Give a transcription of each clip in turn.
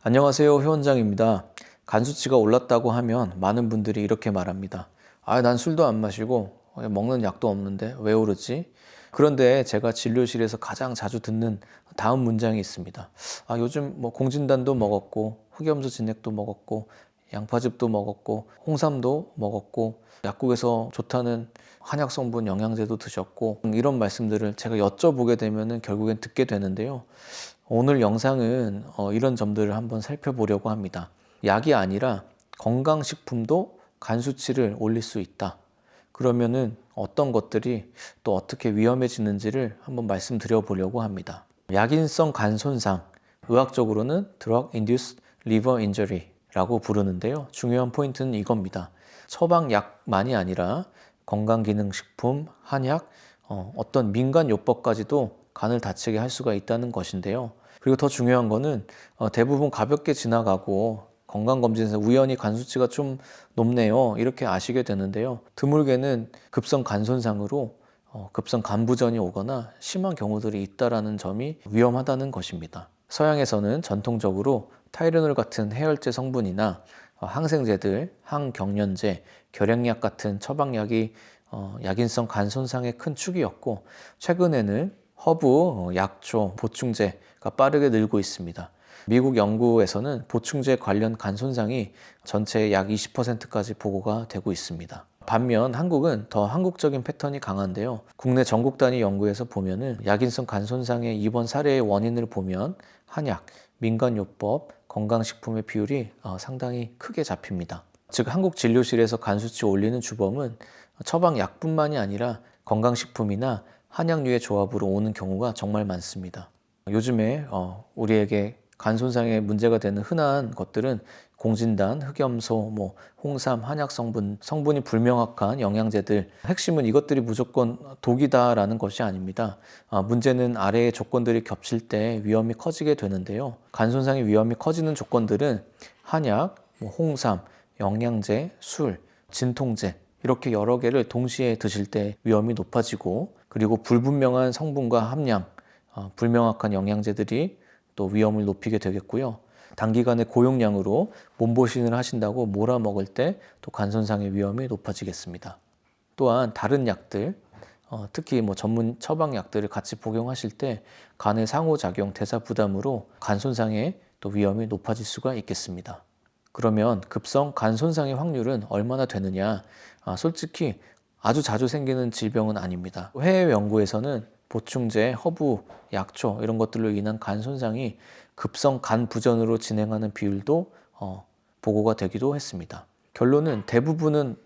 안녕하세요, 회원장입니다. 간 수치가 올랐다고 하면 많은 분들이 이렇게 말합니다. 난 술도 안 마시고 먹는 약도 없는데 왜 오르지? 그런데 제가 진료실에서 가장 자주 듣는 다음 문장이 있습니다. 요즘 뭐 공진단도 먹었고 흑염소 진액도 먹었고 양파즙도 먹었고 홍삼도 먹었고 약국에서 좋다는 한약 성분 영양제도 드셨고 이런 말씀들을 제가 여쭤보게 되면은 결국엔 듣게 되는데요. 오늘 영상은 이런 점들을 한번 살펴보려고 합니다. 약이 아니라 건강식품도 간 수치를 올릴 수 있다. 그러면은 어떤 것들이 또 어떻게 위험해지는지를 한번 말씀드려 보려고 합니다. 약인성 간 손상, 의학적으로는 Drug Induced Liver Injury라고 부르는데요. 중요한 포인트는 이겁니다. 처방약만이 아니라 건강기능식품, 한약, 어떤 민간요법까지도 간을 다치게 할 수가 있다는 것인데요. 그리고 더 중요한 거는 대부분 가볍게 지나가고 건강검진에서 우연히 간 수치가 좀 높네요, 이렇게 아시게 되는데요. 드물게는 급성 간 손상으로 급성 간부전이 오거나 심한 경우들이 있다는 점이 위험하다는 것입니다. 서양에서는 전통적으로 타이레놀 같은 해열제 성분이나 항생제들, 항경련제, 결핵약 같은 처방약이 약인성 간 손상의 큰 축이었고, 최근에는 허브, 약초, 보충제가 빠르게 늘고 있습니다. 미국 연구에서는 보충제 관련 간 손상이 전체의 약 20%까지 보고가 되고 있습니다. 반면 한국은 더 한국적인 패턴이 강한데요. 국내 전국 단위 연구에서 보면은 약인성 간 손상의 입원 사례의 원인을 보면 한약, 민간요법, 건강식품의 비율이 상당히 크게 잡힙니다. 즉 한국 진료실에서 간 수치 올리는 주범은 처방약뿐만이 아니라 건강식품이나 한약류의 조합으로 오는 경우가 정말 많습니다. 요즘에 우리에게 간 손상에 문제가 되는 흔한 것들은 공진단, 흑염소, 홍삼, 한약 성분이 불명확한 영양제들, 핵심은 이것들이 무조건 독이다라는 것이 아닙니다. 문제는 아래의 조건들이 겹칠 때 위험이 커지게 되는데요. 간 손상의 위험이 커지는 조건들은 한약, 홍삼, 영양제, 술, 진통제 이렇게 여러 개를 동시에 드실 때 위험이 높아지고, 그리고 불분명한 성분과 함량, 불명확한 영양제들이 또 위험을 높이게 되겠고요. 단기간에 고용량으로 몸보신을 하신다고 몰아먹을 때 또 간 손상의 위험이 높아지겠습니다. 또한 다른 약들, 특히 전문 처방약들을 같이 복용하실 때 간의 상호작용, 대사 부담으로 간 손상의 또 위험이 높아질 수가 있겠습니다. 그러면 급성 간 손상의 확률은 얼마나 되느냐? 솔직히 아주 자주 생기는 질병은 아닙니다. 해외 연구에서는 보충제, 허브, 약초 이런 것들로 인한 간 손상이 급성 간 부전으로 진행하는 비율도 보고가 되기도 했습니다. 결론은 대부분은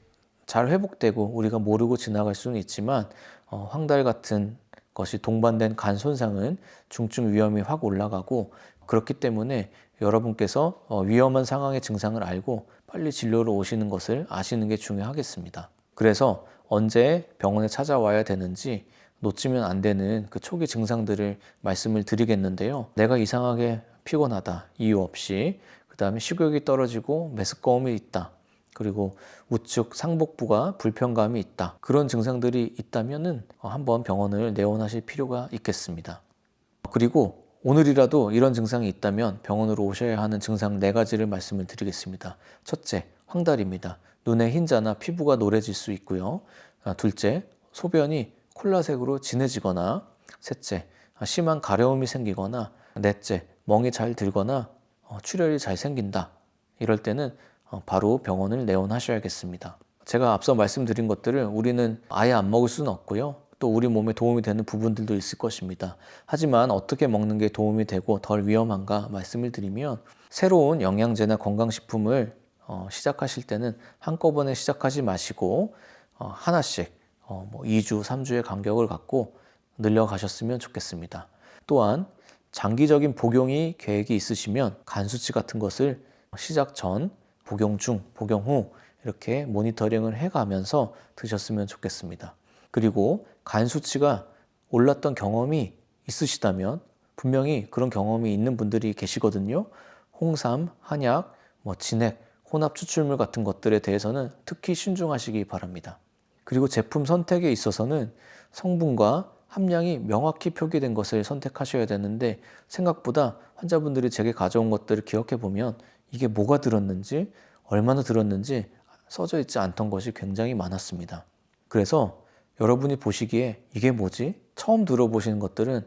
잘 회복되고 우리가 모르고 지나갈 수는 있지만 황달 같은 것이 동반된 간 손상은 중증 위험이 확 올라가고, 그렇기 때문에 여러분께서 위험한 상황의 증상을 알고 빨리 진료로 오시는 것을 아시는 게 중요하겠습니다. 그래서 언제 병원에 찾아와야 되는지 놓치면 안 되는 그 초기 증상들을 말씀을 드리겠는데요. 내가 이상하게 피곤하다, 이유 없이. 그 다음에 식욕이 떨어지고 메스꺼움이 있다. 그리고 우측 상복부가 불편감이 있다. 그런 증상들이 있다면은 한번 병원을 내원하실 필요가 있겠습니다. 그리고 오늘이라도 이런 증상이 있다면 병원으로 오셔야 하는 증상 4가지를 말씀을 드리겠습니다. 첫째, 황달입니다. 눈에 흰자나 피부가 노래질 수 있고요. 둘째, 소변이 콜라색으로 진해지거나, 셋째, 심한 가려움이 생기거나, 넷째, 멍이 잘 들거나 출혈이 잘 생긴다. 이럴 때는 바로 병원을 내원하셔야겠습니다. 제가 앞서 말씀드린 것들을 우리는 아예 안 먹을 수는 없고요. 또 우리 몸에 도움이 되는 부분들도 있을 것입니다. 하지만 어떻게 먹는 게 도움이 되고 덜 위험한가 말씀을 드리면, 새로운 영양제나 건강식품을 시작하실 때는 한꺼번에 시작하지 마시고 하나씩 2주, 3주의 간격을 갖고 늘려가셨으면 좋겠습니다. 또한 장기적인 복용이 계획이 있으시면 간 수치 같은 것을 시작 전, 복용 중, 복용 후 이렇게 모니터링을 해가면서 드셨으면 좋겠습니다. 그리고 간 수치가 올랐던 경험이 있으시다면, 분명히 그런 경험이 있는 분들이 계시거든요. 홍삼, 한약, 진액, 혼합 추출물 같은 것들에 대해서는 특히 신중하시기 바랍니다. 그리고 제품 선택에 있어서는 성분과 함량이 명확히 표기된 것을 선택하셔야 되는데 생각보다 환자분들이 제게 가져온 것들을 기억해 보면 이게 뭐가 들었는지 얼마나 들었는지 써져 있지 않던 것이 굉장히 많았습니다. 그래서 여러분이 보시기에 이게 뭐지? 처음 들어보시는 것들은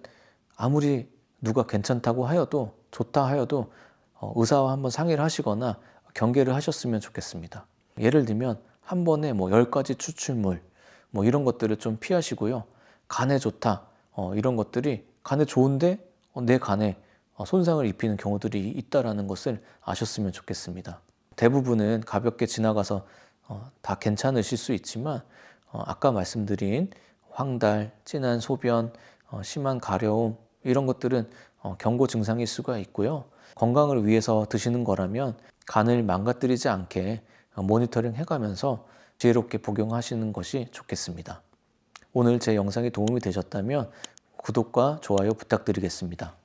아무리 누가 괜찮다고 하여도 좋다 하여도 의사와 한번 상의를 하시거나 경계를 하셨으면 좋겠습니다. 예를 들면 한 번에 뭐 10가지 추출물 뭐 이런 것들을 좀 피하시고요. 간에 좋다 이런 것들이 간에 좋은데 내 간에 손상을 입히는 경우들이 있다라는 것을 아셨으면 좋겠습니다. 대부분은 가볍게 지나가서 다 괜찮으실 수 있지만 아까 말씀드린 황달, 진한 소변, 심한 가려움 이런 것들은 경고 증상일 수가 있고요. 건강을 위해서 드시는 거라면 간을 망가뜨리지 않게 모니터링 해가면서 지혜롭게 복용하시는 것이 좋겠습니다. 오늘 제 영상이 도움이 되셨다면 구독과 좋아요 부탁드리겠습니다.